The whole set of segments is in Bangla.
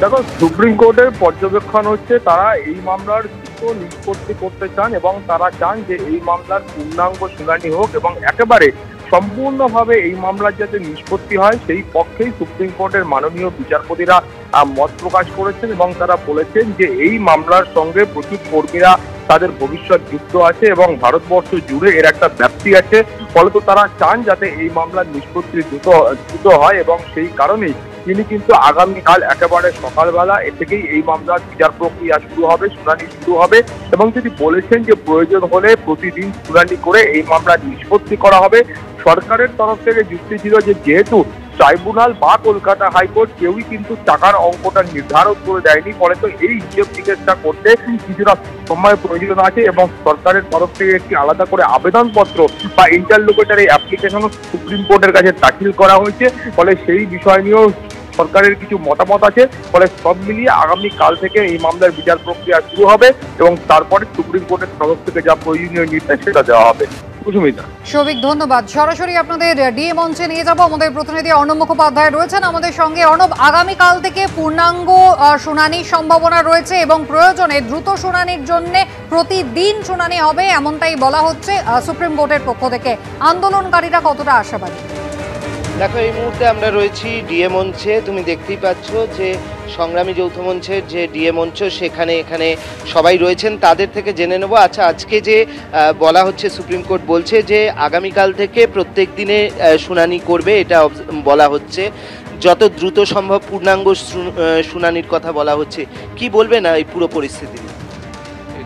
দেখো, সুপ্রিম কোর্টের পর্যবেক্ষণ হচ্ছে তারা এই মামলার দ্রুত নিষ্পত্তি করতে চান এবং তারা চান যে এই মামলার পূর্ণাঙ্গ শুনানি হোক এবং একেবারে সম্পূর্ণভাবে এই মামলার যাতে নিষ্পত্তি হয় সেই পক্ষেই সুপ্রিম কোর্টের মাননীয় বিচারপতিরা মত প্রকাশ করেছেন এবং তারা বলেছেন যে এই মামলার সঙ্গে প্রচুর কর্মীরা তাদের ভবিষ্যৎ যুক্ত আছে এবং ভারতবর্ষ জুড়ে এর একটা ব্যাপ্তি আছে। ফলত তারা চান যাতে এই মামলার নিষ্পত্তি দ্রুত হয় এবং সেই কারণেই তিনি কিন্তু আগামীকাল একেবারে সকালবেলা থেকেই এই মামলার বিচার প্রক্রিয়া শুরু হবে, শুনানি শুরু হবে এবং তিনি বলেছেন যে প্রয়োজন হলে প্রতিদিন শুনানি করে এই মামলার নিষ্পত্তি করা হবে। সরকারের তরফ থেকে যুক্তি ছিল যে যেহেতু ট্রাইব্যুনাল বা কলকাতা হাইকোর্ট কেউই কিন্তু টাকার অঙ্কটা নির্ধারণ করে দেয়নি, ফলে তো এই হিসেব নিকেশটা করতে কিছুটা সময় প্রয়োজন আছে এবং সরকারের তরফ থেকে একটি আলাদা করে আবেদনপত্র বা ইন্টারলোকুটরি অ্যাপ্লিকেশন সুপ্রিম কোর্টের কাছে দাখিল করা হয়েছে। ফলে সেই বিষয় নিয়েও সরকারের কিছু মতামত আছে। ফলে সব মিলিয়ে আগামীকাল থেকে এই মামলার বিচার প্রক্রিয়া শুরু হবে এবং তারপরে সুপ্রিম কোর্টের তরফ থেকে যা প্রয়োজনীয় নির্দেশ সেটা দেওয়া হবে। সৌভিক, ধন্যবাদ। সরাসরি আপনাদের ডিএ মঞ্চে নিয়ে যাব। আমাদের প্রতিনিধি অর্ণব মুখোপাধ্যায় রয়েছেন আমাদের সঙ্গে। অর্ণব, আগামীকাল থেকে পূর্ণাঙ্গ শুনানির সম্ভাবনা রয়েছে এবং প্রয়োজনে দ্রুত শুনানির জন্য প্রতিদিন শুনানি হবে এমনটাই বলা হচ্ছে সুপ্রিম কোর্টের পক্ষ থেকে। আন্দোলনকারীরা কতটা আশাবাদী? দেখো, এই মুহূর্তে আমরা রয়েছি ডিএ মঞ্চে। তুমি দেখতেই পাচ্ছ যে সংগ্রামী যৌথ মঞ্চের যে ডিএ মঞ্চ এখানে সবাই রয়েছেন। তাদের থেকে জেনে নেব, আচ্ছা আজকে যে বলা হচ্ছে সুপ্রিম কোর্ট বলছে যে আগামীকাল থেকে প্রত্যেক দিনে শুনানি করবে, এটা বলা হচ্ছে, যত দ্রুত সম্ভব পূর্ণাঙ্গ শুনানির কথা বলা হচ্ছে। কি বলবে না এই পুরো পরিস্থিতি?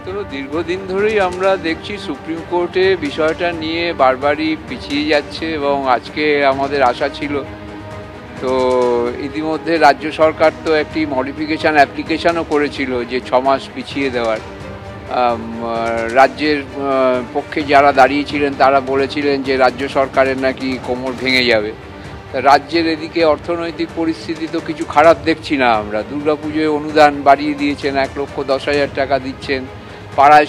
তো দীর্ঘদিন ধরেই আমরা দেখছি সুপ্রিম কোর্টে বিষয়টা নিয়ে বারবারই পিছিয়ে যাচ্ছে এবং আজকে আমাদের আশা ছিল। তো ইতিমধ্যে রাজ্য সরকার তো একটি মডিফিকেশান অ্যাপ্লিকেশানও করেছিল যে 6 মাস পিছিয়ে দেওয়ার। রাজ্যের পক্ষে যারা দাঁড়িয়েছিলেন তারা বলেছিলেন যে রাজ্য সরকারের নাকি কোমর ভেঙে যাবে। রাজ্যের এদিকে অর্থনৈতিক পরিস্থিতি তো কিছু খারাপ দেখছি না আমরা। দুর্গাপুজোয় অনুদান বাড়িয়ে দিয়েছেন, 1,10,000 টাকা দিচ্ছেন, পাড়ায়